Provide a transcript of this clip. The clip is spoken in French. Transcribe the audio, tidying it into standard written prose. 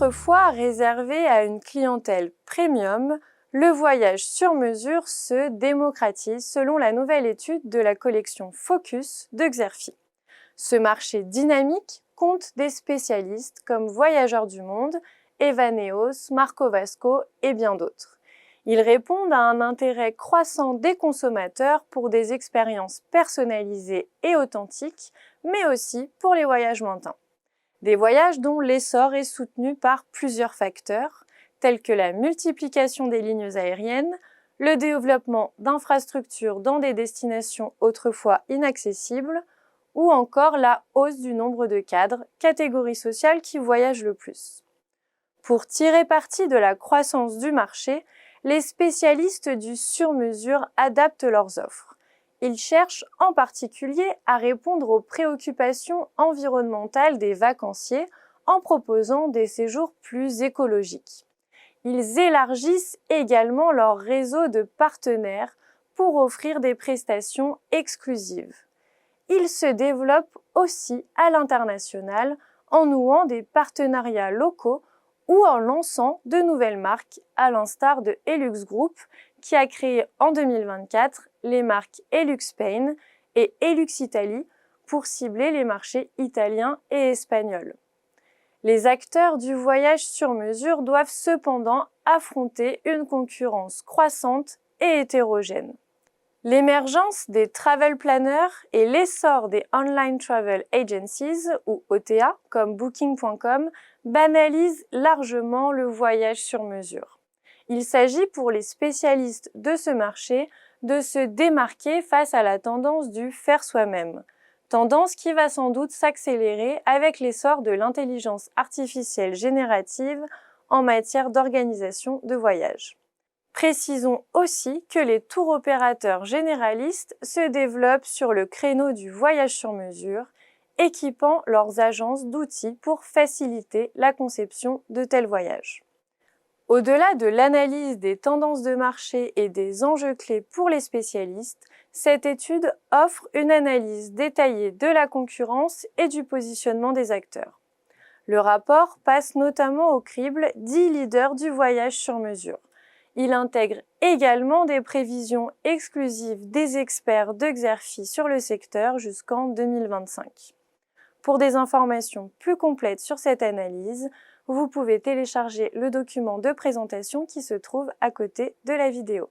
Autrefois réservé à une clientèle premium, le voyage sur mesure se démocratise selon la nouvelle étude de la collection Focus de Xerfi. Ce marché dynamique compte des spécialistes comme Voyageurs du Monde, Evaneos, Marco Vasco et bien d'autres. Ils répondent à un intérêt croissant des consommateurs pour des expériences personnalisées et authentiques, mais aussi pour les voyages lointains. Des voyages dont l'essor est soutenu par plusieurs facteurs, tels que la multiplication des lignes aériennes, le développement d'infrastructures dans des destinations autrefois inaccessibles, ou encore la hausse du nombre de cadres, catégorie sociale qui voyagent le plus. Pour tirer parti de la croissance du marché, les spécialistes du sur-mesure adaptent leurs offres. Ils cherchent en particulier à répondre aux préoccupations environnementales des vacanciers en proposant des séjours plus écologiques. Ils élargissent également leur réseau de partenaires pour offrir des prestations exclusives. Ils se développent aussi à l'international en nouant des partenariats locaux ou en lançant de nouvelles marques, à l'instar de Helux Group, qui a créé en 2024 les marques Helux Spain et Helux Italie pour cibler les marchés italiens et espagnols. Les acteurs du voyage sur mesure doivent cependant affronter une concurrence croissante et hétérogène. L'émergence des travel planners et l'essor des online travel agencies, ou OTA, comme Booking.com, banalisent largement le voyage sur mesure. Il s'agit pour les spécialistes de ce marché de se démarquer face à la tendance du faire soi-même, tendance qui va sans doute s'accélérer avec l'essor de l'intelligence artificielle générative en matière d'organisation de voyage. Précisons aussi que les tours opérateurs généralistes se développent sur le créneau du voyage sur mesure, équipant leurs agences d'outils pour faciliter la conception de tels voyages. Au-delà de l'analyse des tendances de marché et des enjeux clés pour les spécialistes, cette étude offre une analyse détaillée de la concurrence et du positionnement des acteurs. Le rapport passe notamment au crible 10 leaders du voyage sur mesure. Il intègre également des prévisions exclusives des experts de Xerfi sur le secteur jusqu'en 2025. Pour des informations plus complètes sur cette analyse, vous pouvez télécharger le document de présentation qui se trouve à côté de la vidéo.